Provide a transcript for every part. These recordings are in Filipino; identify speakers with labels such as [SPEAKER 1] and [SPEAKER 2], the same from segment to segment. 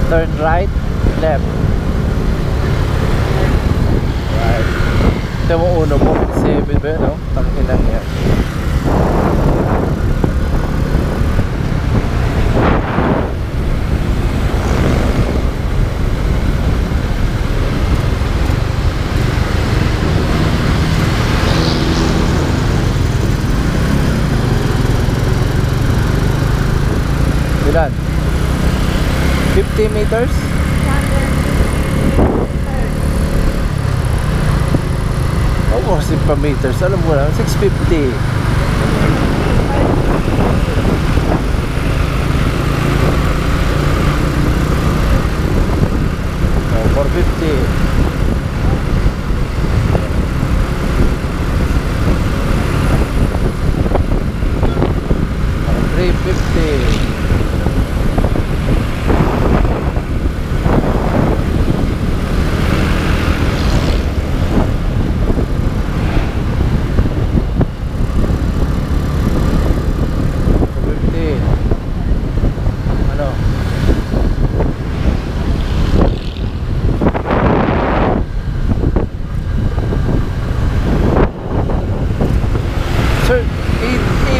[SPEAKER 1] Turn right, left. Right. Ito mo uno mo, 7 ba yun, no? Tangin lang yan. Ilan? 50 meters? Oh, 60 meters. Alam mo lang, 650. Oh, 450. 350.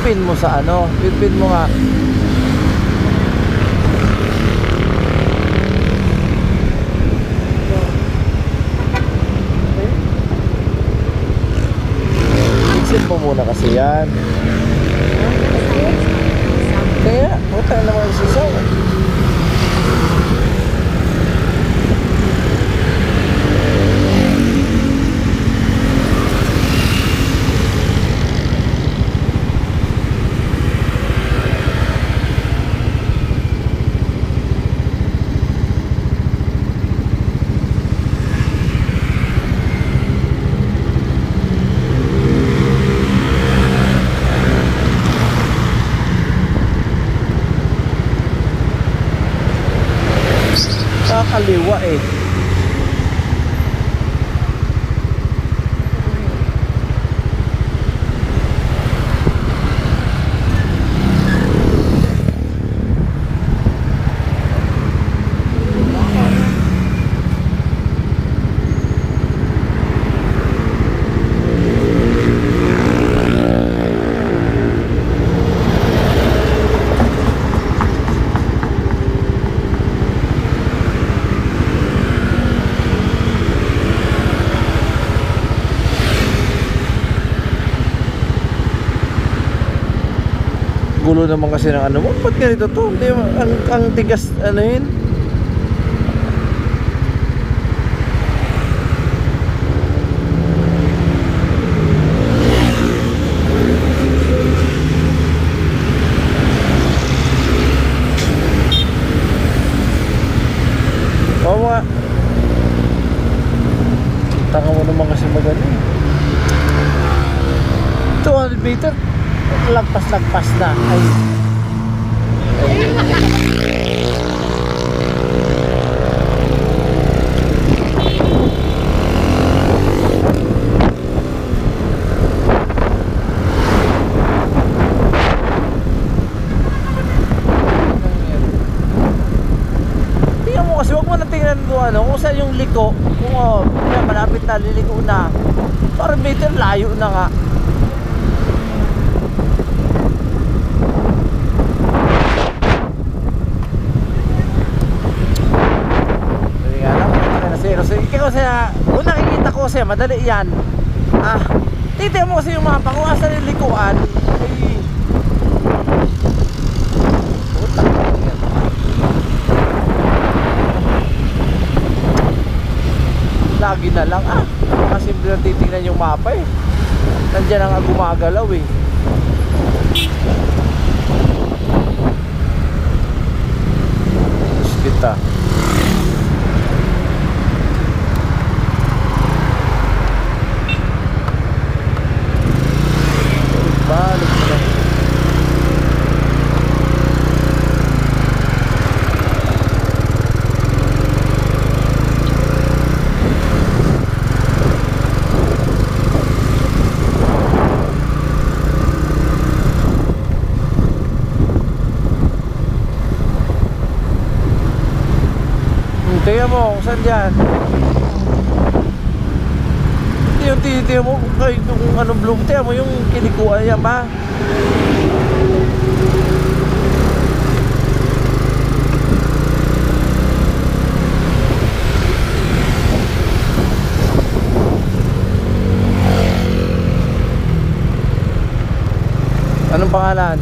[SPEAKER 1] Ipin mo sa ano, ipin mo nga. Fixin mo muna kasi yan. Kaya, huwag naman susaw. Kaliwa eh. Gulo naman kasi ng ano mo. Ba't ganito to? Hindi, ang tigas ano yun. Oo nga. Tanga mo naman kasi magano. 200 meter lagpas na. Ay. Tingnan mo kasi, wag mo na tingnan kung ano, kung saan yung liko. Kung malapit na, liliko na. Parang meter layo na nga. Kasi kung nakikita ko kasi madali yan. Titignan mo kasi yung mapa kung asa yung likuan. Ay, puta yan. Lagi na lang Nakasimple na titignan yung mapa eh. Nandiyan ang gumagalaw eh. Tapos kita balik na. Tingnan mo kung saan dyan. Yung tinitingnan mo kung anong bloom. Tingnan mo yung kinikuha niya ba? Anong pangalan?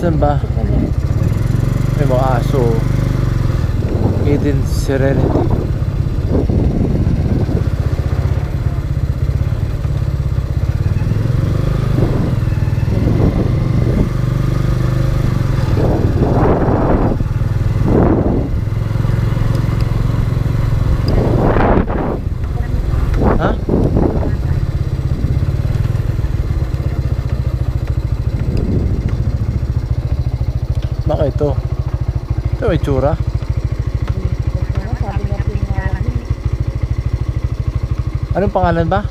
[SPEAKER 1] Saan ba? May mga aso. Eden Serenity. Ha? Baka ito. Ito may tsura. Anong pangalan ba?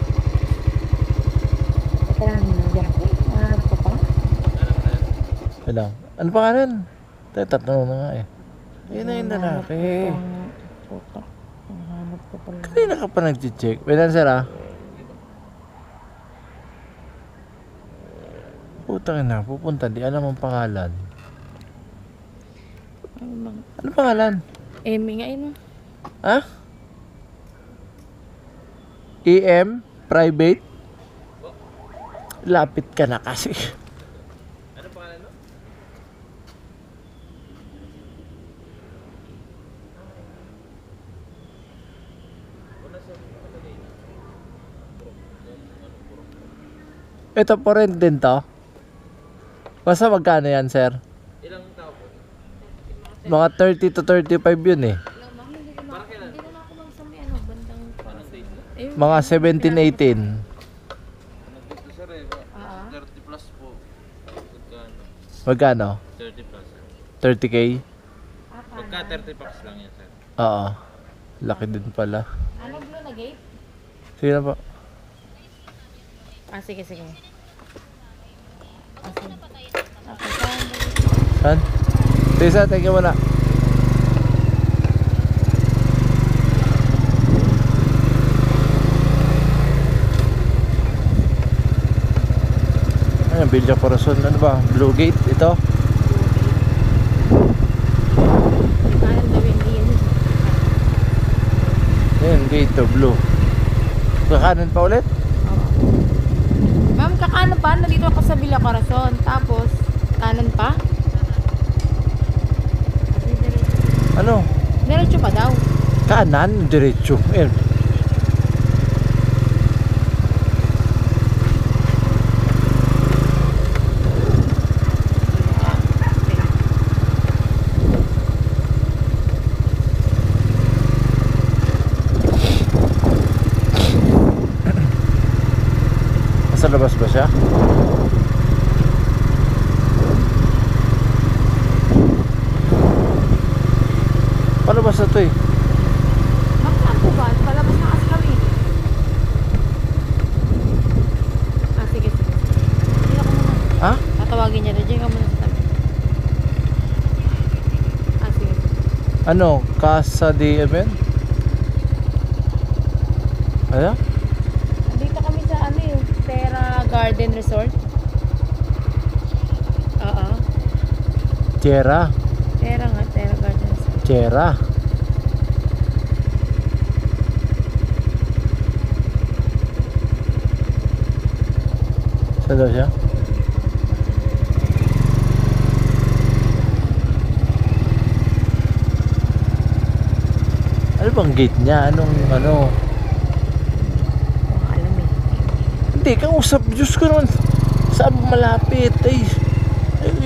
[SPEAKER 1] Wala. Anong pangalan? Tatanong na nga eh. Yun na yung lalaki. Kanina ka pa nag-check. Wait lang sir ah. Putang ina, pupunta. Di alam ang pangalan. Ano pangalan?
[SPEAKER 2] Emi nga yun.
[SPEAKER 1] Ha? EM? Private? Lapit ka na kasi.
[SPEAKER 3] Ano pangalan mo?
[SPEAKER 1] Ito po rin din to. Basta magkano yan sir?
[SPEAKER 3] Ilang tao po?
[SPEAKER 1] Mga 30 to 35 yun eh.
[SPEAKER 3] Para kailan?
[SPEAKER 2] Hindi na ako magsami ano, bandang
[SPEAKER 3] Anong date?
[SPEAKER 1] Mga 17, 18.
[SPEAKER 3] Nandito sir eh. 30 plus po. Magkano?
[SPEAKER 1] Magkano?
[SPEAKER 3] 30 plus.
[SPEAKER 1] 30k?
[SPEAKER 3] Pagka 30 packs lang yan sir.
[SPEAKER 1] Oo. Laki din pala.
[SPEAKER 2] Ano blue na gate?
[SPEAKER 1] Sige na po.
[SPEAKER 2] Sige, sige.
[SPEAKER 1] Saan? Tisa, thank you muna. Ano, Villa Corazon, ano ba? Blue Gate, ito?
[SPEAKER 2] Kanan daw yung diyan.
[SPEAKER 1] Ayan, gate to, blue. Kakanan pa ulit?
[SPEAKER 2] Ma'am, kakanan pa. Nandito ako sa Villa Corazon. Tapos, kanan pa.
[SPEAKER 1] Ano?
[SPEAKER 2] Diretso pa daw.
[SPEAKER 1] Kanan, diretso. Ayan. Nasa labas ba siya? Palabas na to eh.
[SPEAKER 2] Ma'am, saan po ba? Palabas na kasi kami. Sige, sige. Hindi ako muna.
[SPEAKER 1] Ha?
[SPEAKER 2] Tatawagin niya. Diyan ka muna sa tabi. Sige, sige.
[SPEAKER 1] Ano? Casa de Amen? Ano?
[SPEAKER 2] Dito kami sa ano yung Terra Garden Resort. Oo.
[SPEAKER 1] Tierra.
[SPEAKER 2] Terra nga, Terra Garden Resort.
[SPEAKER 1] Tierra. Saan daw siya? Ano bang gate niya? Anong ano?
[SPEAKER 2] Baka alam eh.
[SPEAKER 1] Hindi, kausap. Diyos ko naman. Saan malapit? Ay,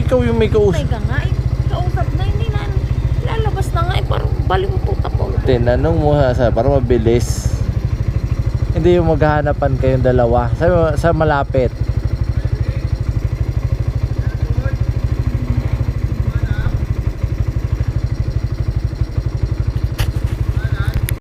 [SPEAKER 1] ikaw yung may kausap.
[SPEAKER 2] May ka nga eh. Kausap na, hindi na. Lalabas na nga eh. Parang baling puta po.
[SPEAKER 1] Tinanong mo sa para mabilis. Hindi yung maghahanapan kayong dalawa. Sa malapit.